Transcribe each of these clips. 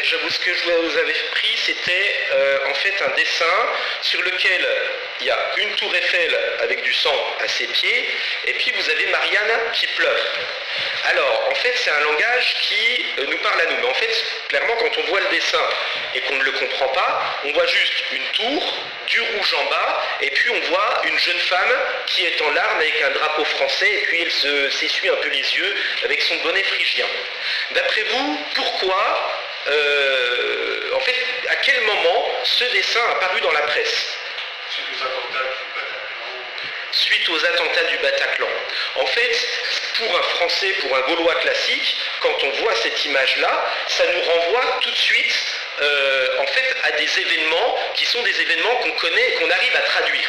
ce que je vous avais pris, c'était en fait un dessin sur lequel il y a une tour Eiffel avec du sang à ses pieds, et puis vous avez Marianne qui pleure. Alors, en fait, c'est un langage qui nous parle à nous. Mais en fait, clairement, quand on voit le dessin et qu'on ne le comprend pas, on voit juste une tour, du rouge en bas, et puis on voit une jeune femme qui est en larmes avec un drapeau français, et puis elle s'essuie un peu les yeux avec son bonnet phrygien. D'après vous, pourquoi, en fait, à quel moment ce dessin a paru dans la presse ? Suite aux attentats du Bataclan. En fait, pour un Français, pour un Gaulois classique, quand on voit cette image-là, ça nous renvoie tout de suite en fait, à des événements qui sont des événements qu'on connaît et qu'on arrive à traduire.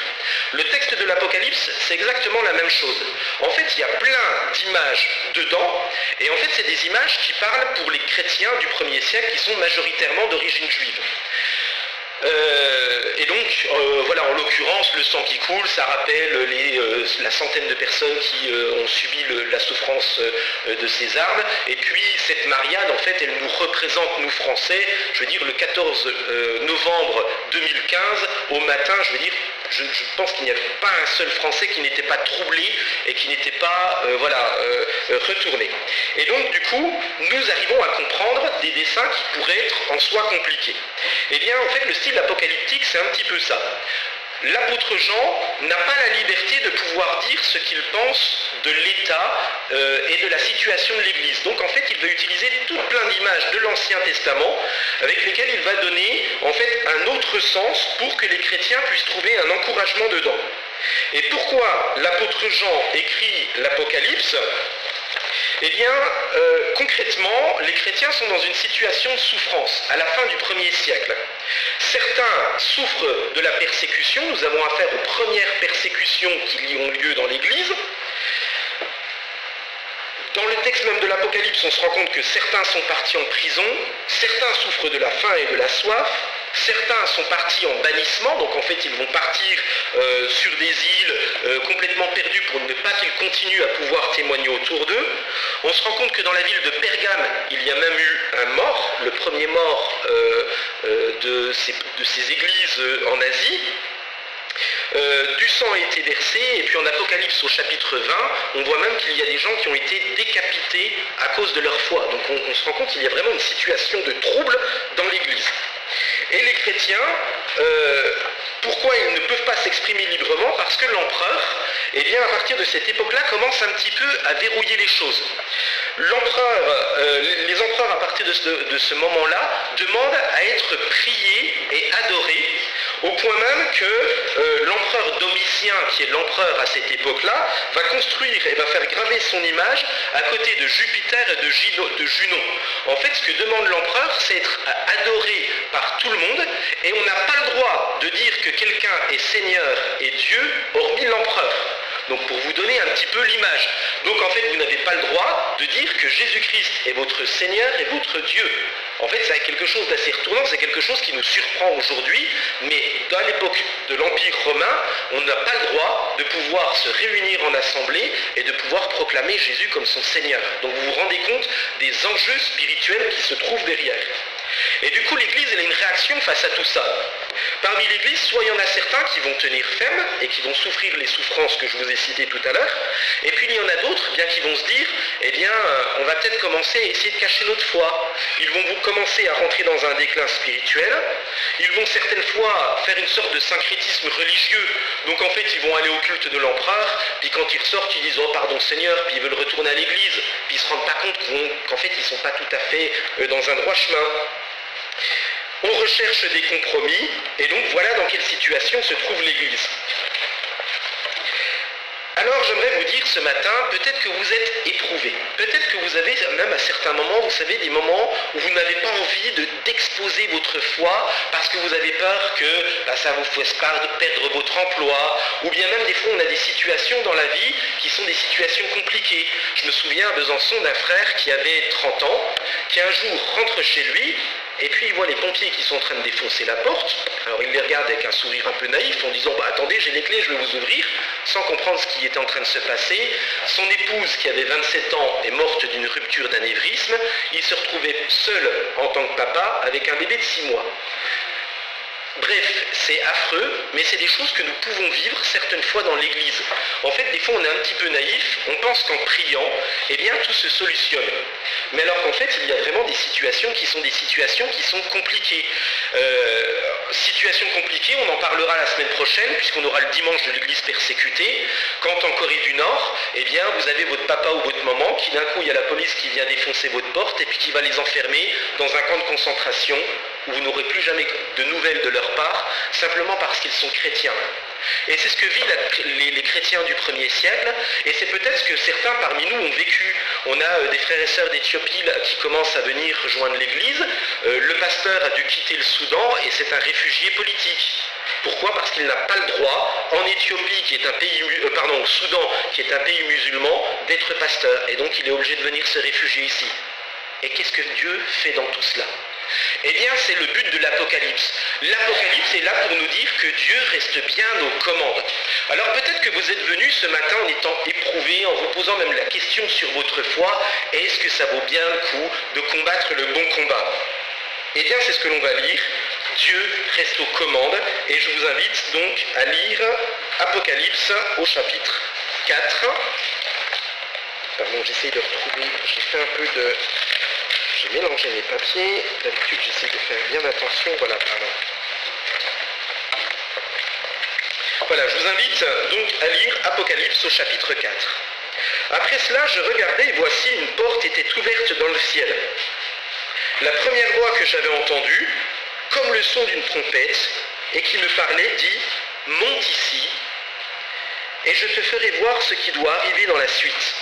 Le texte de l'Apocalypse, c'est exactement la même chose. En fait, il y a plein d'images dedans, et en fait, c'est des images qui parlent pour les chrétiens du 1er siècle qui sont majoritairement d'origine juive. Et donc, voilà, en l'occurrence, le sang qui coule, ça rappelle la centaine de personnes qui ont subi la souffrance de ces armes. Et puis, cette Marianne, en fait, elle nous représente, nous Français, je veux dire, le 14 novembre 2015, au matin, je veux dire, je pense qu'il n'y avait pas un seul Français qui n'était pas troublé et qui n'était pas retourné. Et donc, du coup, nous arrivons à comprendre des dessins qui pourraient être en soi compliqués. Eh bien, en fait, le style apocalyptique, c'est un petit peu ça. L'apôtre Jean n'a pas la liberté de pouvoir dire ce qu'il pense de l'État et de la situation de l'Église. Donc en fait, il va utiliser tout plein d'images de l'Ancien Testament avec lesquelles il va donner en fait un autre sens pour que les chrétiens puissent trouver un encouragement dedans. Et pourquoi l'apôtre Jean écrit l'Apocalypse ? Eh bien, concrètement, les chrétiens sont dans une situation de souffrance à la fin du 1er siècle. Certains souffrent de la persécution, nous avons affaire aux premières persécutions qui ont lieu dans l'Église. Dans le texte même de l'Apocalypse, on se rend compte que certains sont partis en prison, certains souffrent de la faim et de la soif, certains sont partis en bannissement, donc en fait ils vont partir sur des îles complètement perdues pour ne pas qu'ils continuent à pouvoir témoigner autour d'eux. On se rend compte que dans la ville de Pergame, il y a même eu un mort, le premier mort de ces églises en Asie. Du sang a été versé, et puis en Apocalypse au chapitre 20, on voit même qu'il y a des gens qui ont été décapités à cause de leur foi. Donc on se rend compte qu'il y a vraiment une situation de trouble dans l'Église. Et les chrétiens, pourquoi ils ne peuvent pas s'exprimer librement ? Parce que l'empereur, eh bien, à partir de cette époque-là, commence un petit peu à verrouiller les choses. Les empereurs, à partir de ce moment-là, demandent à être priés et adorés, au point même que l'empereur Domitien, qui est l'empereur à cette époque-là, va construire et va faire graver son image à côté de Jupiter et de Junon. En fait, ce que demande l'empereur, c'est être adoré par tout le monde, et on n'a pas le droit de dire que quelqu'un est Seigneur et Dieu, hormis l'empereur. Donc pour vous donner un petit peu l'image. Donc en fait, vous n'avez pas le droit de dire que Jésus-Christ est votre Seigneur et votre Dieu. En fait, c'est quelque chose d'assez retournant, c'est quelque chose qui nous surprend aujourd'hui, mais dans l'époque de l'Empire romain, on n'a pas le droit de pouvoir se réunir en assemblée et de pouvoir proclamer Jésus comme son Seigneur. Donc vous vous rendez compte des enjeux spirituels qui se trouvent derrière. Et du coup, l'Église, elle a une réaction face à tout ça. Parmi l'Église, soit il y en a certains qui vont tenir ferme et qui vont souffrir les souffrances que je vous ai citées tout à l'heure, et puis il y en a d'autres bien qui vont se dire, eh bien, on va peut-être commencer à essayer de cacher notre foi. Ils vont commencer à rentrer dans un déclin spirituel, ils vont certaines fois faire une sorte de syncrétisme religieux, donc en fait, ils vont aller au culte de l'empereur, puis quand ils ressortent, ils disent, oh pardon Seigneur, puis ils veulent retourner à l'Église, puis ils ne se rendent pas compte qu'en fait, ils ne sont pas tout à fait dans un droit chemin. On recherche des compromis, et donc voilà dans quelle situation se trouve l'Église. Alors j'aimerais vous dire ce matin, peut-être que vous êtes éprouvés, peut-être que vous avez même à certains moments, vous savez, des moments où vous n'avez pas envie d'exposer votre foi parce que vous avez peur que ça vous fasse perdre votre emploi, ou bien même des fois on a des situations dans la vie qui sont des situations compliquées. Je me souviens à Besançon d'un frère qui avait 30 ans, qui un jour rentre chez lui, Et puis il voit les pompiers qui sont en train de défoncer la porte. Alors il les regarde avec un sourire un peu naïf en disant « attendez, j'ai les clés, je vais vous ouvrir », sans comprendre ce qui était en train de se passer. Son épouse, qui avait 27 ans, est morte d'une rupture d'anévrisme. Il se retrouvait seul en tant que papa avec un bébé de 6 mois. Bref, c'est affreux, mais c'est des choses que nous pouvons vivre certaines fois dans l'Église. En fait, des fois, on est un petit peu naïf, on pense qu'en priant, eh bien, tout se solutionne. Mais alors qu'en fait, il y a vraiment des situations qui sont compliquées. Situations compliquées, on en parlera la semaine prochaine, puisqu'on aura le dimanche de l'Église persécutée. Quand en Corée du Nord, eh bien, vous avez votre papa ou votre maman, qui d'un coup, il y a la police qui vient défoncer votre porte, et puis qui va les enfermer dans un camp de concentration, où vous n'aurez plus jamais de nouvelles de leur part, simplement parce qu'ils sont chrétiens. Et c'est ce que vivent les chrétiens du 1er siècle, et c'est peut-être ce que certains parmi nous ont vécu. On a des frères et sœurs d'Éthiopie qui commencent à venir rejoindre l'Église. Le pasteur a dû quitter le Soudan, et c'est un réfugié politique. Pourquoi ? Parce qu'il n'a pas le droit, en Éthiopie, qui est un pays, au Soudan, qui est un pays musulman, d'être pasteur. Et donc il est obligé de venir se réfugier ici. Et qu'est-ce que Dieu fait dans tout cela ? Eh bien, c'est le but de l'Apocalypse. L'Apocalypse est là pour nous dire que Dieu reste bien aux commandes. Alors peut-être que vous êtes venus ce matin en étant éprouvés, en vous posant même la question sur votre foi, est-ce que ça vaut bien le coup de combattre le bon combat ? Eh bien, c'est ce que l'on va lire. Dieu reste aux commandes, et je vous invite donc à lire Apocalypse au chapitre 4. Pardon, j'essaye de retrouver, j'ai fait un peu de... J'ai mélangé mes papiers, d'habitude j'essaie de faire bien attention, voilà, pardon. Voilà, je vous invite donc à lire Apocalypse au chapitre 4. Après cela, je regardais et voici une porte était ouverte dans le ciel. La première voix que j'avais entendue, comme le son d'une trompette, et qui me parlait, dit « Monte ici, et je te ferai voir ce qui doit arriver dans la suite. »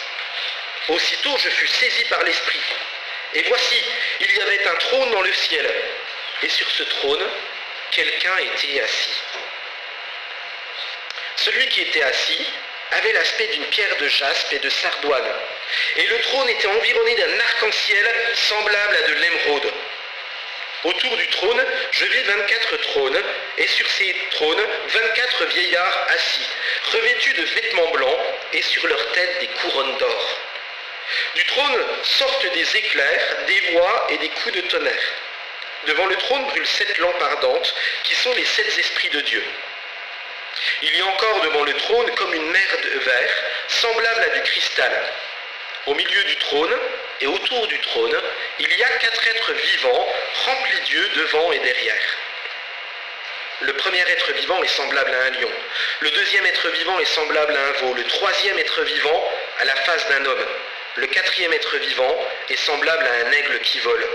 Aussitôt je fus saisi par l'Esprit. Et voici, il y avait un trône dans le ciel, et sur ce trône, quelqu'un était assis. Celui qui était assis avait l'aspect d'une pierre de jaspe et de sardoine, et le trône était environné d'un arc-en-ciel semblable à de l'émeraude. Autour du trône, je vis 24 trônes, et sur ces trônes, 24 vieillards assis, revêtus de vêtements blancs, et sur leurs têtes des couronnes d'or. Du trône sortent des éclairs, des voix et des coups de tonnerre. Devant le trône brûlent 7 lampes ardentes, qui sont les 7 esprits de Dieu. Il y a encore devant le trône comme une mer de verre, semblable à du cristal. Au milieu du trône et autour du trône, il y a 4 êtres vivants, remplis d'yeux devant et derrière. Le premier être vivant est semblable à un lion. Le deuxième être vivant est semblable à un veau. Le troisième être vivant à la face d'un homme. Le quatrième être vivant est semblable à un aigle qui vole.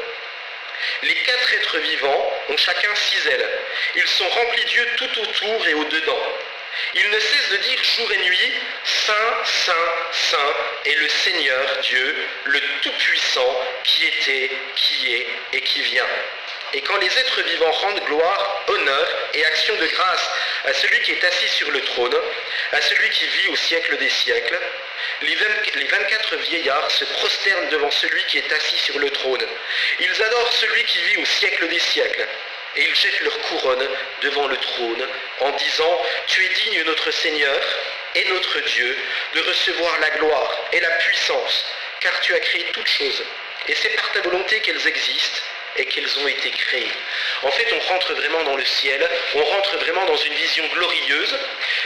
Les 4 êtres vivants ont chacun 6 ailes. Ils sont remplis d'yeux tout autour et au-dedans. Ils ne cessent de dire jour et nuit, Saint, Saint, Saint est le Seigneur Dieu, le Tout-Puissant, qui était, qui est et qui vient. Et quand les êtres vivants rendent gloire, honneur et action de grâce à celui qui est assis sur le trône, à celui qui vit au siècle des siècles, les 24 vieillards se prosternent devant celui qui est assis sur le trône. Ils adorent celui qui vit au siècle des siècles. Et ils jettent leur couronne devant le trône en disant « Tu es digne, notre Seigneur et notre Dieu, de recevoir la gloire et la puissance, car tu as créé toutes choses. Et c'est par ta volonté qu'elles existent et qu'elles ont été créées. » En fait, on rentre vraiment dans le ciel, on rentre vraiment dans une vision glorieuse,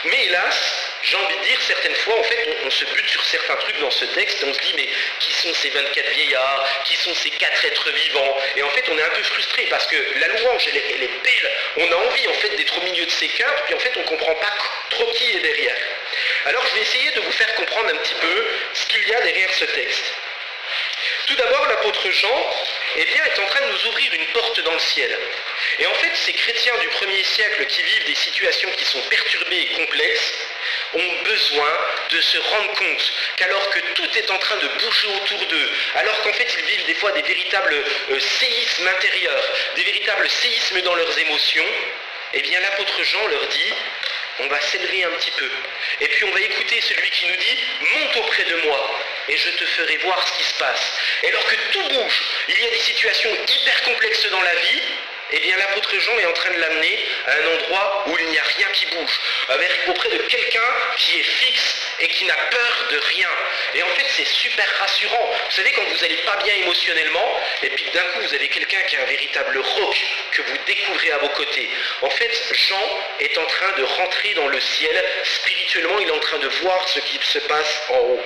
mais hélas, j'ai envie de dire, certaines fois, en fait, on se bute sur certains trucs dans ce texte, et on se dit, mais qui sont ces 24 vieillards? Qui sont ces 4 êtres vivants? Et en fait, on est un peu frustré, parce que la louange, elle est belle, on a envie, en fait, d'être au milieu de ces 4, puis en fait, on ne comprend pas trop qui est derrière. Alors, je vais essayer de vous faire comprendre un petit peu ce qu'il y a derrière ce texte. Tout d'abord, l'apôtre Jean est en train de nous ouvrir une porte dans le ciel. Et en fait, ces chrétiens du 1er siècle qui vivent des situations qui sont perturbées et complexes ont besoin de se rendre compte qu'alors que tout est en train de bouger autour d'eux, alors qu'en fait ils vivent des fois des véritables séismes intérieurs, des véritables séismes dans leurs émotions, eh bien l'apôtre Jean leur dit, on va s'élever un petit peu. Et puis on va écouter celui qui nous dit, monte auprès de moi et je te ferai voir ce qui se passe. Et alors que tout bouge, il y a des situations hyper complexes dans dans la vie, eh bien l'apôtre Jean est en train de l'amener à un endroit où il n'y a rien qui bouge, auprès de quelqu'un qui est fixe et qui n'a peur de rien. Et en fait c'est super rassurant. Vous savez, quand vous n'allez pas bien émotionnellement, et puis d'un coup vous avez quelqu'un qui est un véritable roc que vous découvrez à vos côtés. En fait, Jean est en train de rentrer dans le ciel. Spirituellement, il est en train de voir ce qui se passe en haut.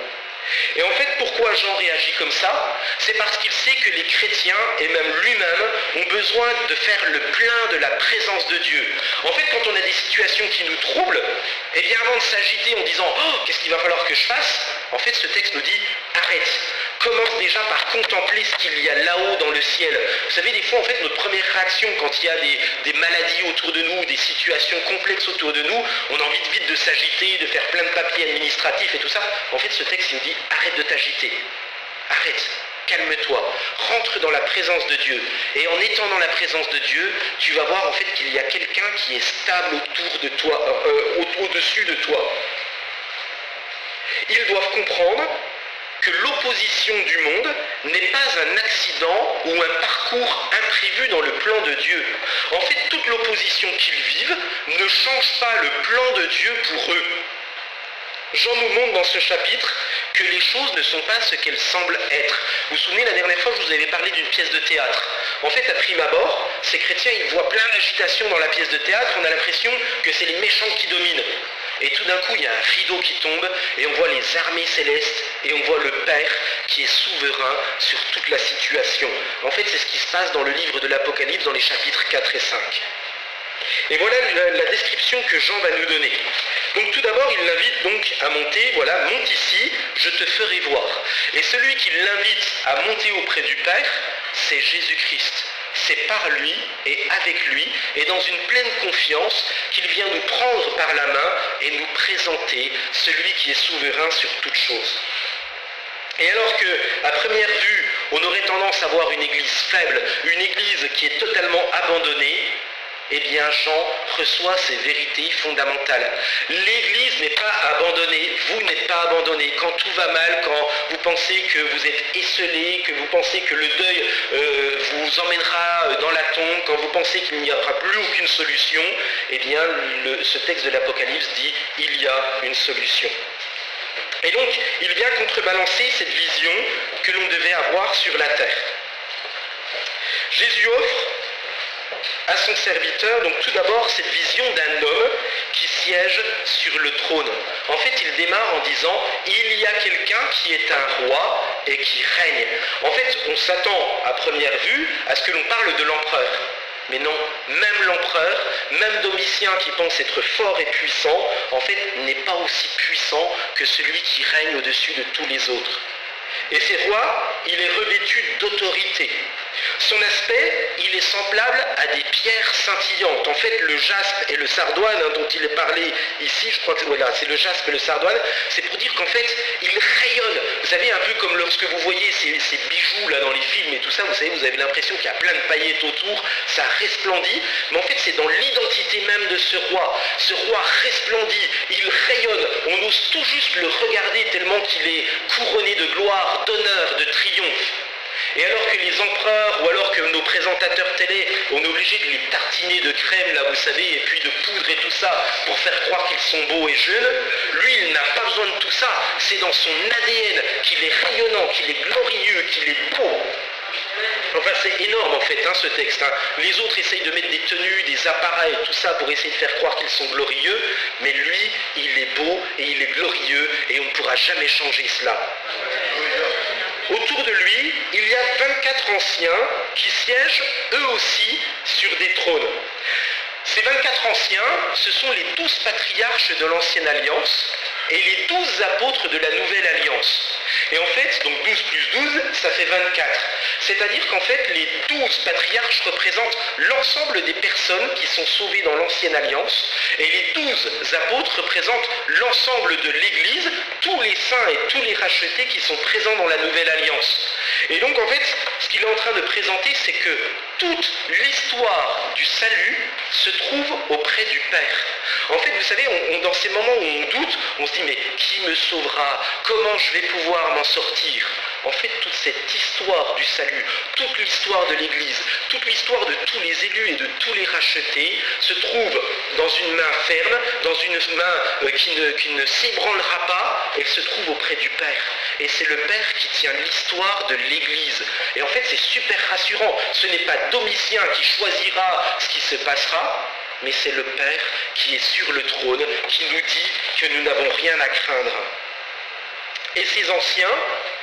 Et en fait, pourquoi Jean réagit comme ça? C'est parce qu'il sait que les chrétiens, et même lui-même, ont besoin de faire le plein de la présence de Dieu. En fait, quand on a des situations qui nous troublent, eh bien avant de s'agiter en disant « Oh, qu'est-ce qu'il va falloir que je fasse ?» En fait, ce texte nous dit « Arrête !» Commence déjà par contempler ce qu'il y a là-haut dans le ciel. Vous savez, des fois, en fait, notre première réaction quand il y a des maladies autour de nous, des situations complexes autour de nous, on a envie vite de s'agiter, de faire plein de papiers administratifs et tout ça. En fait, ce texte, il nous dit, arrête de t'agiter. Arrête. Calme-toi, rentre dans la présence de Dieu. Et en étant dans la présence de Dieu, tu vas voir en fait qu'il y a quelqu'un qui est stable autour de toi, au-dessus de toi. Ils doivent comprendre que l'opposition du monde n'est pas un accident ou un parcours imprévu dans le plan de Dieu. En fait, toute l'opposition qu'ils vivent ne change pas le plan de Dieu pour eux. Jean nous montre dans ce chapitre que les choses ne sont pas ce qu'elles semblent être. Vous vous souvenez, la dernière fois, je vous avais parlé d'une pièce de théâtre. En fait, à prime abord, ces chrétiens, ils voient plein d'agitation dans la pièce de théâtre, on a l'impression que c'est les méchants qui dominent. Et tout d'un coup, il y a un rideau qui tombe, et on voit les armées célestes, et on voit le Père qui est souverain sur toute la situation. En fait, c'est ce qui se passe dans le livre de l'Apocalypse, dans les chapitres 4 et 5. Et voilà la description que Jean va nous donner. Donc tout d'abord, il l'invite donc à monter, voilà, monte ici, je te ferai voir. Et celui qui l'invite à monter auprès du Père, c'est Jésus-Christ. C'est par lui et avec lui, et dans une pleine confiance, qu'il vient nous prendre par la main et nous présenter celui qui est souverain sur toutes choses. Et alors qu'à première vue, on aurait tendance à voir une église faible, une église qui est totalement abandonnée, eh bien Jean reçoit ces vérités fondamentales. L'église n'est pas abandonnée, vous n'êtes pas abandonné. Quand tout va mal, quand vous pensez que vous êtes esselé, que vous pensez que le deuil vous emmènera dans la tombe, quand vous pensez qu'il n'y aura plus aucune solution, eh bien ce texte de l'Apocalypse dit « il y a une solution ». Et donc, il vient contrebalancer cette vision que l'on devait avoir sur la terre. Jésus offre à son serviteur, donc tout d'abord, cette vision d'un homme qui siège sur le trône. En fait, il démarre en disant « il y a quelqu'un qui est un roi et qui règne ». En fait, on s'attend à première vue à ce que l'on parle de l'empereur. Mais non, même l'empereur, même Domitien qui pense être fort et puissant, en fait, n'est pas aussi puissant que celui qui règne au-dessus de tous les autres. Et ce roi, il est revêtu d'autorité. Son aspect, il est semblable à des pierres scintillantes. En fait, le jaspe et le sardoine dont il est parlé ici, je crois que voilà, c'est le jaspe et le sardoine, c'est pour dire qu'en fait, il rayonne. Vous savez, un peu comme lorsque vous voyez ces bijoux là dans les films et tout ça, vous savez, vous avez l'impression qu'il y a plein de paillettes autour, ça resplendit, mais en fait, c'est dans l'identité même de ce roi. Ce roi resplendit, il rayonne, on ose tout juste le regarder tellement qu'il est couronné de gloire, d'honneur, de triomphe. Et alors que les empereurs, ou alors que nos présentateurs télé, on est obligé de les tartiner de crème, là vous savez, et puis de poudre et tout ça, pour faire croire qu'ils sont beaux et jeunes, lui il n'a pas besoin de tout ça, c'est dans son ADN qu'il est rayonnant, qu'il est glorieux, qu'il est beau. Enfin c'est énorme en fait ce texte. Les autres essayent de mettre des tenues, des appareils, tout ça pour essayer de faire croire qu'ils sont glorieux, mais lui il est beau et il est glorieux et on ne pourra jamais changer cela. Autour de lui, il y a 24 anciens qui siègent eux aussi sur des trônes. Ces 24 anciens, ce sont les 12 patriarches de l'Ancienne Alliance et les 12 apôtres de la Nouvelle Alliance. Et en fait, donc 12 plus 12, ça fait 24. C'est-à-dire qu'en fait, les 12 patriarches représentent l'ensemble des personnes qui sont sauvées dans l'Ancienne Alliance, et les 12 apôtres représentent l'ensemble de l'Église, tous les saints et tous les rachetés qui sont présents dans la Nouvelle Alliance. Et donc en fait, ce qu'il est en train de présenter, c'est que toute l'histoire du salut se trouve auprès du Père. En fait, vous savez, dans ces moments où on doute, on se dit, mais qui me sauvera? Comment je vais pouvoir m'en sortir? En fait, toute cette histoire du salut, toute l'histoire de l'Église, toute l'histoire de tous les élus et de tous les rachetés se trouve dans une main ferme, dans une main qui ne s'ébranlera pas, elle se trouve auprès du Père. Et c'est le Père qui tient l'histoire de l'Église. Et en fait, c'est super rassurant. Ce n'est pas Domitien qui choisira ce qui se passera, mais c'est le Père qui est sur le trône, qui nous dit que nous n'avons rien à craindre. Et ces anciens,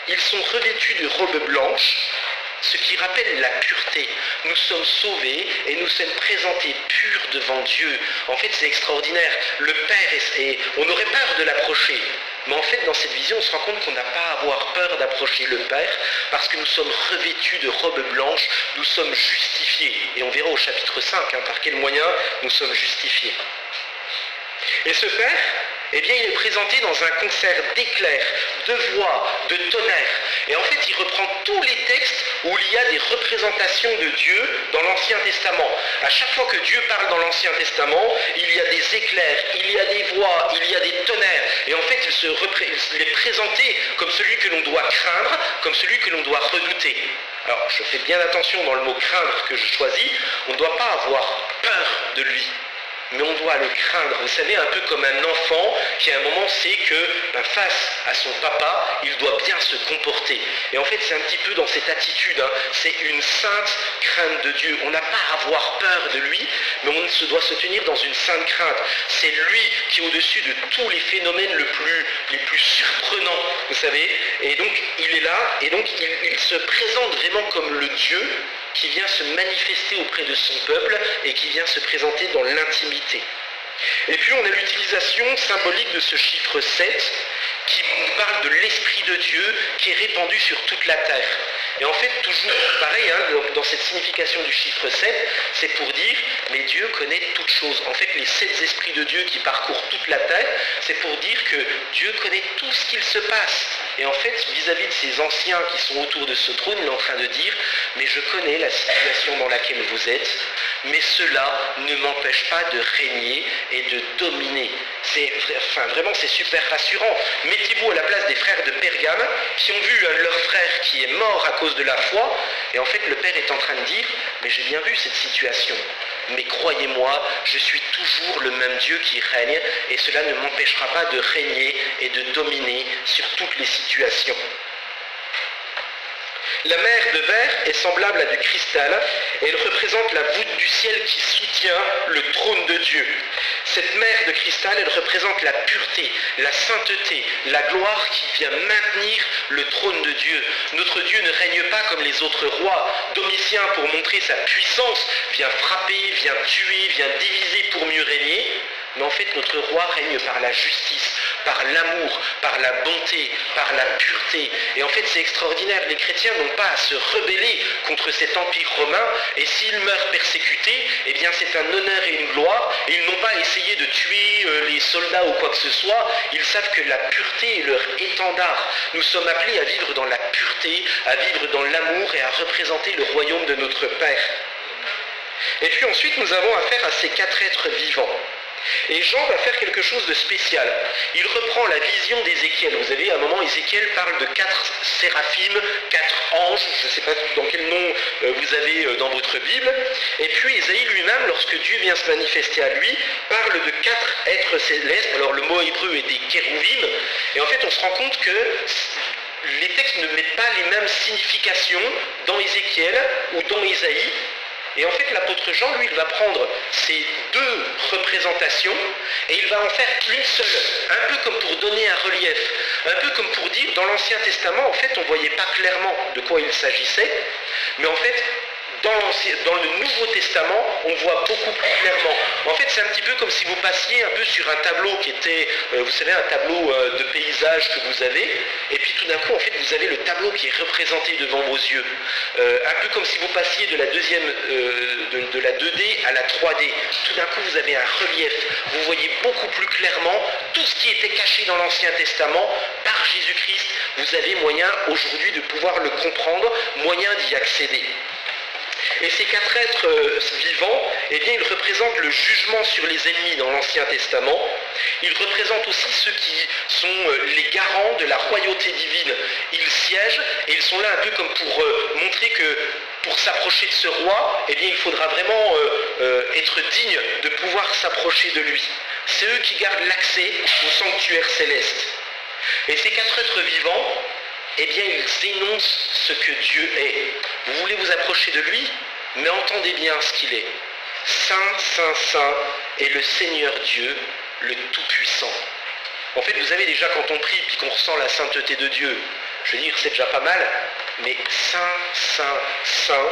ils sont revêtus de robes blanches, ce qui rappelle la pureté. Nous sommes sauvés et nous sommes présentés purs devant Dieu. En fait, c'est extraordinaire. Le Père, on aurait peur de l'approcher. Mais en fait, dans cette vision, on se rend compte qu'on n'a pas à avoir peur d'approcher le Père, parce que nous sommes revêtus de robes blanches, nous sommes justifiés. Et on verra au chapitre 5, par quel moyen nous sommes justifiés. Et ce Père, eh bien, il est présenté dans un concert d'éclairs, de voix, de tonnerres. Et en fait, il reprend tous les textes où il y a des représentations de Dieu dans l'Ancien Testament. À chaque fois que Dieu parle dans l'Ancien Testament, il y a des éclairs, il y a des voix, il y a des tonnerres. Et en fait, il est présenté comme celui que l'on doit craindre, comme celui que l'on doit redouter. Alors, je fais bien attention dans le mot craindre que je choisis, on ne doit pas avoir peur de lui. Mais on doit le craindre. Vous savez, un peu comme un enfant qui à un moment sait que face à son papa, il doit bien se comporter. Et en fait, c'est un petit peu dans cette attitude. C'est une sainte crainte de Dieu. On n'a pas à avoir peur de lui, mais on se doit se tenir dans une sainte crainte. C'est lui qui est au-dessus de tous les phénomènes les plus surprenants, vous savez. Et donc, il est là, et donc il se présente vraiment comme le Dieu qui vient se manifester auprès de son peuple et qui vient se présenter dans l'intimité. Et puis on a l'utilisation symbolique de ce chiffre 7 qui parle de l'Esprit de Dieu qui est répandu sur toute la terre. Et en fait, toujours pareil, dans cette signification du chiffre 7, c'est pour dire, mais Dieu connaît toutes choses. En fait, les 7 esprits de Dieu qui parcourent toute la terre, c'est pour dire que Dieu connaît tout ce qu'il se passe. Et en fait, vis-à-vis de ces anciens qui sont autour de ce trône, il est en train de dire, mais je connais la situation dans laquelle vous êtes, mais cela ne m'empêche pas de régner et de dominer. Vraiment, c'est super rassurant. Mettez-vous à la place des frères de Pergame qui ont vu leur frère qui est mort à cause de la foi, et en fait, le Père est en train de dire, mais j'ai bien vu cette situation. Mais croyez-moi, je suis toujours le même Dieu qui règne, et cela ne m'empêchera pas de régner et de dominer sur toutes les situations. La mer de verre est semblable à du cristal, et elle représente la voûte du ciel qui soutient le trône de Dieu. Cette mer de cristal, elle représente la pureté, la sainteté, la gloire qui vient maintenir le trône de Dieu. Notre Dieu ne règne pas comme les autres rois. Domitien, pour montrer sa puissance, vient frapper, vient tuer, vient diviser pour mieux régner. Mais en fait, notre roi règne par la justice, par l'amour, par la bonté, par la pureté. Et en fait, c'est extraordinaire. Les chrétiens n'ont pas à se rebeller contre cet empire romain. Et s'ils meurent persécutés, eh bien, c'est un honneur et une gloire. Et ils n'ont pas à essayer de tuer les soldats ou quoi que ce soit. Ils savent que la pureté est leur étendard. Nous sommes appelés à vivre dans la pureté, à vivre dans l'amour et à représenter le royaume de notre Père. Et puis ensuite, nous avons affaire à ces 4 êtres vivants. Et Jean va faire quelque chose de spécial. Il reprend la vision d'Ézéchiel. Vous savez, à un moment, Ézéchiel parle de 4 séraphimes, 4 anges, je ne sais pas dans quel nom vous avez dans votre Bible. Et puis Ésaïe lui-même, lorsque Dieu vient se manifester à lui, parle de 4 êtres célestes. Alors le mot hébreu est des kérouvim. Et en fait, on se rend compte que les textes ne mettent pas les mêmes significations dans Ézéchiel ou dans Ésaïe. Et en fait, l'apôtre Jean, lui, il va prendre ces 2 représentations et il va en faire une seule, un peu comme pour donner un relief, un peu comme pour dire, dans l'Ancien Testament, en fait, on ne voyait pas clairement de quoi il s'agissait, mais en fait, dans le Nouveau Testament, on voit beaucoup plus clairement. En fait, c'est un petit peu comme si vous passiez un peu sur un tableau qui était, vous savez, un tableau de paysage que vous avez, et puis tout d'un coup, en fait, vous avez le tableau qui est représenté devant vos yeux. Un peu comme si vous passiez de la de la 2D à la 3D. Tout d'un coup, vous avez un relief. Vous voyez beaucoup plus clairement tout ce qui était caché dans l'Ancien Testament par Jésus-Christ. Vous avez moyen aujourd'hui de pouvoir le comprendre, moyen d'y accéder. Et ces quatre êtres vivants, eh bien, ils représentent le jugement sur les ennemis dans l'Ancien Testament. Ils représentent aussi ceux qui sont les garants de la royauté divine. Ils siègent et ils sont là un peu comme pour montrer que pour s'approcher de ce roi, eh bien, il faudra vraiment être digne de pouvoir s'approcher de lui. C'est eux qui gardent l'accès au sanctuaire céleste. Et ces quatre êtres vivants, eh bien, ils énoncent ce que Dieu est. Vous voulez vous approcher de lui, mais entendez bien ce qu'il est. Saint, Saint, Saint est le Seigneur Dieu, le Tout-Puissant. En fait, vous savez déjà quand on prie puis qu'on ressent la sainteté de Dieu, je veux dire, c'est déjà pas mal, mais Saint, Saint, Saint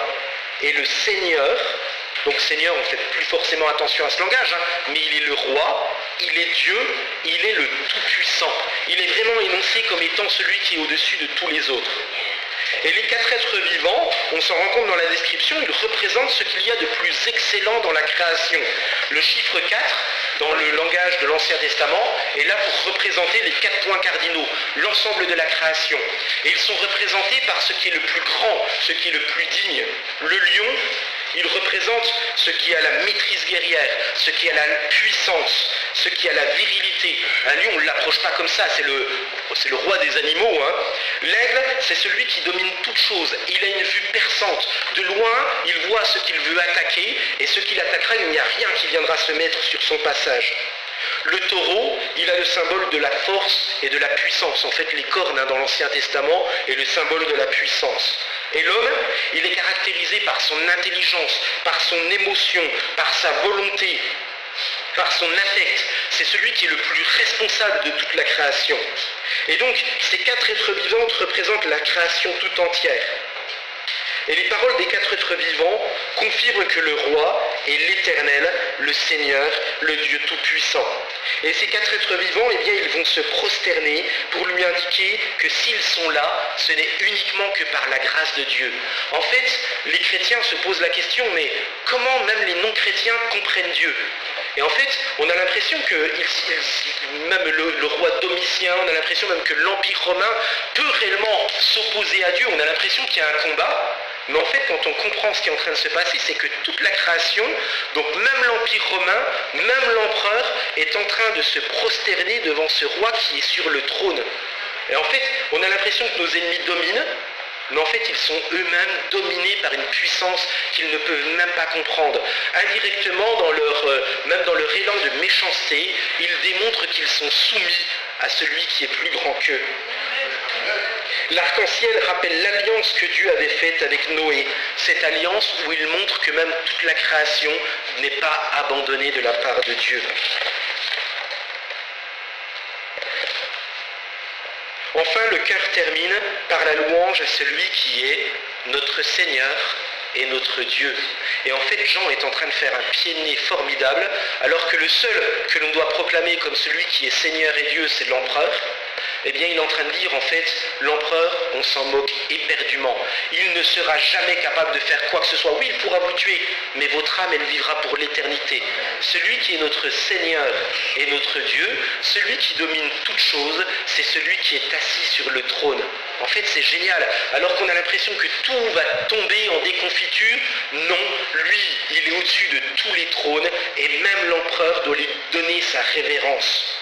est le Seigneur. Donc Seigneur, on ne fait plus forcément attention à ce langage, mais il est le roi, il est Dieu, il est le Tout-Puissant. Il est vraiment énoncé comme étant celui qui est au-dessus de tous les autres. Et les quatre êtres vivants, on s'en rend compte dans la description, ils représentent ce qu'il y a de plus excellent dans la création. Le chiffre 4, dans le langage de l'Ancien Testament, est là pour représenter les 4 points cardinaux, l'ensemble de la création. Et ils sont représentés par ce qui est le plus grand, ce qui est le plus digne. Le lion, il représente ce qui a la maîtrise guerrière, ce qui a la puissance, ce qui a la virilité. Un lion, on ne l'approche pas comme ça, c'est le roi des animaux. L'aigle, c'est celui qui domine toute chose. Il a une vue perçante. De loin, il voit ce qu'il veut attaquer, et ce qu'il attaquera, il n'y a rien qui viendra se mettre sur son passage. Le taureau, il a le symbole de la force et de la puissance. En fait, les cornes dans l'Ancien Testament est le symbole de la puissance. Et l'homme, il est caractérisé par son intelligence, par son émotion, par sa volonté, par son affect. C'est celui qui est le plus responsable de toute la création. Et donc, ces quatre êtres vivants représentent la création tout entière. Et les paroles des quatre êtres vivants confirment que le roi est l'Éternel, le Seigneur, le Dieu Tout-Puissant. Et ces quatre êtres vivants, eh bien, ils vont se prosterner pour lui indiquer que s'ils sont là, ce n'est uniquement que par la grâce de Dieu. En fait, les chrétiens se posent la question, mais comment même les non-chrétiens comprennent Dieu ? Et en fait, on a l'impression que même le roi Domitien, on a l'impression même que l'Empire romain peut réellement s'opposer à Dieu. On a l'impression qu'il y a un combat. Mais en fait, quand on comprend ce qui est en train de se passer, c'est que toute la création, donc même l'Empire romain, même l'empereur, est en train de se prosterner devant ce roi qui est sur le trône. Et en fait, on a l'impression que nos ennemis dominent, mais en fait, ils sont eux-mêmes dominés par une puissance qu'ils ne peuvent même pas comprendre. Indirectement, même dans leur élan de méchanceté, ils démontrent qu'ils sont soumis à celui qui est plus grand qu'eux. L'arc-en-ciel rappelle l'alliance que Dieu avait faite avec Noé, cette alliance où il montre que même toute la création n'est pas abandonnée de la part de Dieu. Enfin, le chœur termine par la louange à celui qui est notre Seigneur et notre Dieu. Et en fait, Jean est en train de faire un pied de nez formidable, alors que le seul que l'on doit proclamer comme celui qui est Seigneur et Dieu, c'est l'empereur. Eh bien, il est en train de dire, en fait, l'empereur, on s'en moque éperdument. Il ne sera jamais capable de faire quoi que ce soit. Oui, il pourra vous tuer, mais votre âme, elle vivra pour l'éternité. Celui qui est notre Seigneur et notre Dieu, celui qui domine toutes choses, c'est celui qui est assis sur le trône. En fait, c'est génial. Alors qu'on a l'impression que tout va tomber en déconfiture, non, lui, il est au-dessus de tous les trônes, et même l'empereur doit lui donner sa révérence.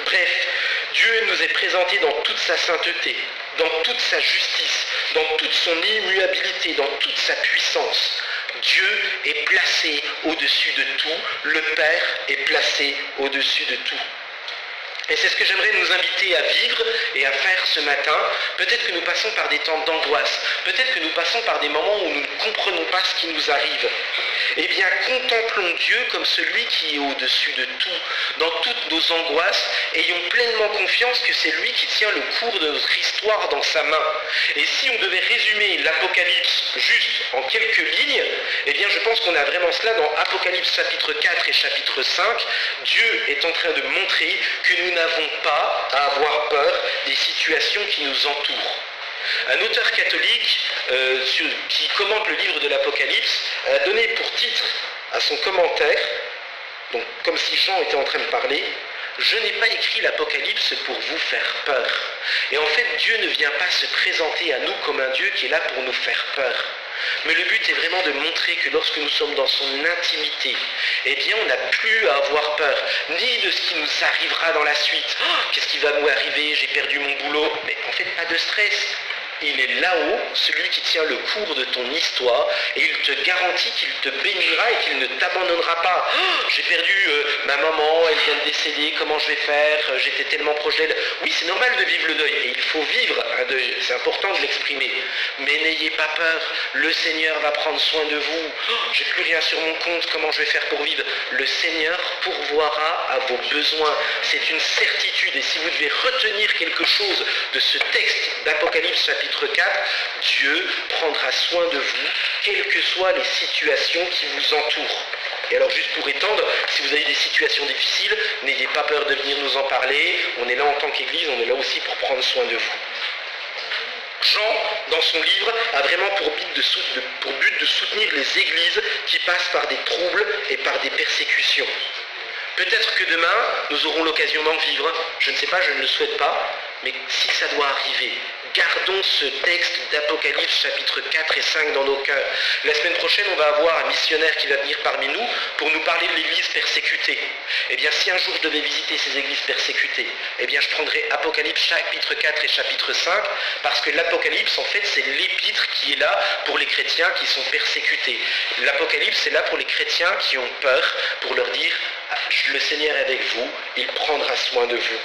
Bref, Dieu nous est présenté dans toute sa sainteté, dans toute sa justice, dans toute son immuabilité, dans toute sa puissance. Dieu est placé au-dessus de tout, le Père est placé au-dessus de tout. Et c'est ce que j'aimerais nous inviter à vivre et à faire ce matin. Peut-être que nous passons par des temps d'angoisse, peut-être que nous passons par des moments où nous ne comprenons pas ce qui nous arrive. Eh bien, contemplons Dieu comme celui qui est au-dessus de tout. Dans toutes nos angoisses, ayons pleinement confiance que c'est lui qui tient le cours de notre histoire dans sa main. Et si on devait résumer l'Apocalypse juste en quelques lignes, eh bien, je pense qu'on a vraiment cela dans Apocalypse chapitre 4 et chapitre 5. Dieu est en train de montrer que nous n'avons pas à avoir peur des situations qui nous entourent. Un auteur catholique qui commente le livre de l'Apocalypse a donné pour titre à son commentaire, donc comme si Jean était en train de parler, « Je n'ai pas écrit l'Apocalypse pour vous faire peur. » Et en fait, Dieu ne vient pas se présenter à nous comme un Dieu qui est là pour nous faire peur. Mais le but est vraiment de montrer que lorsque nous sommes dans son intimité, eh bien on n'a plus à avoir peur, ni de ce qui nous arrivera dans la suite. Oh, qu'est-ce qui va nous arriver? J'ai perdu mon boulot. Mais en fait, pas de stress. Il est là-haut, celui qui tient le cours de ton histoire, et il te garantit qu'il te bénira et qu'il ne t'abandonnera pas. Oh, j'ai perdu ma maman, elle vient de décéder, comment je vais faire? J'étais tellement proche d'elle. Oui, c'est normal de vivre le deuil, et il faut vivre un deuil, c'est important de l'exprimer. Mais n'ayez pas peur, le Seigneur va prendre soin de vous. Oh, j'ai plus rien sur mon compte, comment je vais faire pour vivre? Le Seigneur pourvoira à vos besoins. C'est une certitude, et si vous devez retenir quelque chose de ce texte d'Apocalypse chapitre 4, Dieu prendra soin de vous, quelles que soient les situations qui vous entourent. Et alors juste pour étendre, si vous avez des situations difficiles, n'ayez pas peur de venir nous en parler. On est là en tant qu'Église, on est là aussi pour prendre soin de vous. Jean, dans son livre, a vraiment pour but de soutenir les églises qui passent par des troubles et par des persécutions. Peut-être que demain, nous aurons l'occasion d'en vivre. Je ne sais pas, je ne le souhaite pas. Mais si ça doit arriver, gardons ce texte d'Apocalypse chapitre 4 et 5 dans nos cœurs. La semaine prochaine, on va avoir un missionnaire qui va venir parmi nous pour nous parler de l'église persécutée. Eh bien, si un jour je devais visiter ces églises persécutées, eh bien, je prendrai Apocalypse chapitre 4 et chapitre 5, parce que l'Apocalypse, en fait, c'est l'épître qui est là pour les chrétiens qui sont persécutés. L'Apocalypse est là pour les chrétiens qui ont peur, pour leur dire, le Seigneur est avec vous, il prendra soin de vous.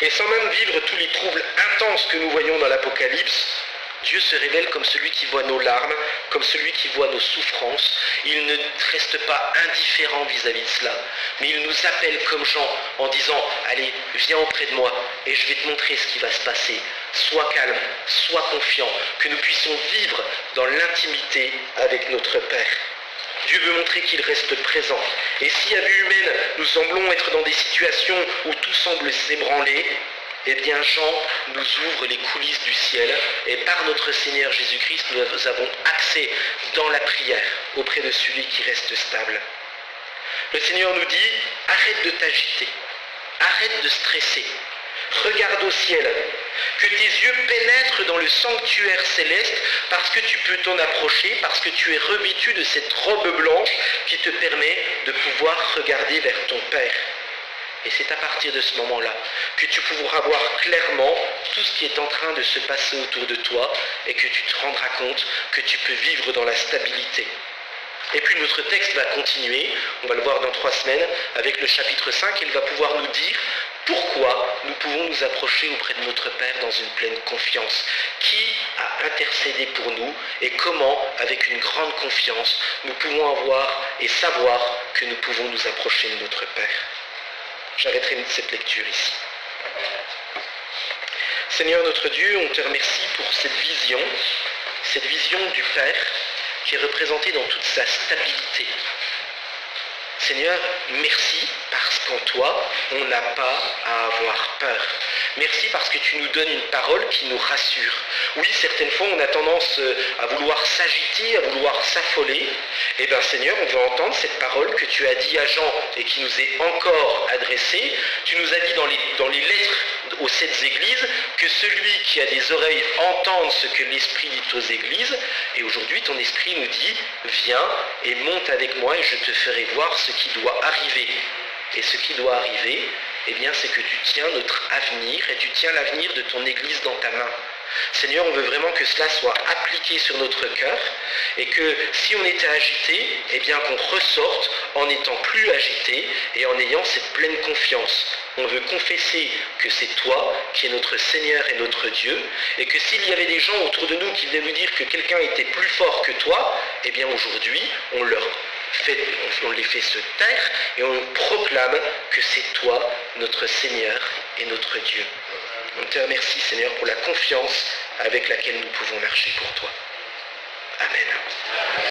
Et sans même vivre tous les troubles intenses que nous voyons dans l'Apocalypse, Dieu se révèle comme celui qui voit nos larmes, comme celui qui voit nos souffrances. Il ne reste pas indifférent vis-à-vis de cela, mais il nous appelle comme Jean en disant « Allez, viens auprès de moi et je vais te montrer ce qui va se passer. Sois calme, sois confiant, que nous puissions vivre dans l'intimité avec notre Père. » Dieu veut montrer qu'il reste présent. Et si à vue humaine, nous semblons être dans des situations où tout semble s'ébranler, eh bien Jean nous ouvre les coulisses du ciel et par notre Seigneur Jésus-Christ, nous avons accès dans la prière auprès de celui qui reste stable. Le Seigneur nous dit, arrête de t'agiter, arrête de stresser, regarde au ciel, que tes yeux pénètrent dans le sanctuaire céleste parce que tu peux t'en approcher, parce que tu es revêtu de cette robe blanche qui te permet de pouvoir regarder vers ton Père. Et c'est à partir de ce moment-là que tu pourras voir clairement tout ce qui est en train de se passer autour de toi et que tu te rendras compte que tu peux vivre dans la stabilité. Et puis notre texte va continuer, on va le voir dans 3 semaines, avec le chapitre 5, il va pouvoir nous dire pourquoi nous pouvons nous approcher auprès de notre Père dans une pleine confiance. Qui a intercédé pour nous et comment, avec une grande confiance, nous pouvons avoir et savoir que nous pouvons nous approcher de notre Père. J'arrêterai cette lecture ici. Seigneur notre Dieu, on te remercie pour cette vision du Père qui est représentée dans toute sa stabilité. Seigneur, merci parce qu'en toi, on n'a pas à avoir peur. Merci parce que tu nous donnes une parole qui nous rassure. Oui, certaines fois, on a tendance à vouloir s'agiter, à vouloir s'affoler. Eh bien, Seigneur, on veut entendre cette parole que tu as dit à Jean et qui nous est encore adressée. Tu nous as dit dans les lettres aux 7 églises que celui qui a des oreilles entende ce que l'Esprit dit aux églises. Et aujourd'hui, ton Esprit nous dit, viens et monte avec moi et je te ferai voir ce qui doit arriver. Et ce qui doit arriver, eh bien, c'est que tu tiens notre avenir et tu tiens l'avenir de ton Église dans ta main. Seigneur, on veut vraiment que cela soit appliqué sur notre cœur et que si on était agité, eh bien qu'on ressorte en n'étant plus agité et en ayant cette pleine confiance. On veut confesser que c'est toi qui es notre Seigneur et notre Dieu et que s'il y avait des gens autour de nous qui venaient nous dire que quelqu'un était plus fort que toi, eh bien aujourd'hui, on les fait se taire et on proclame que c'est toi, notre Seigneur et notre Dieu. On te remercie, Seigneur, pour la confiance avec laquelle nous pouvons marcher pour toi. Amen.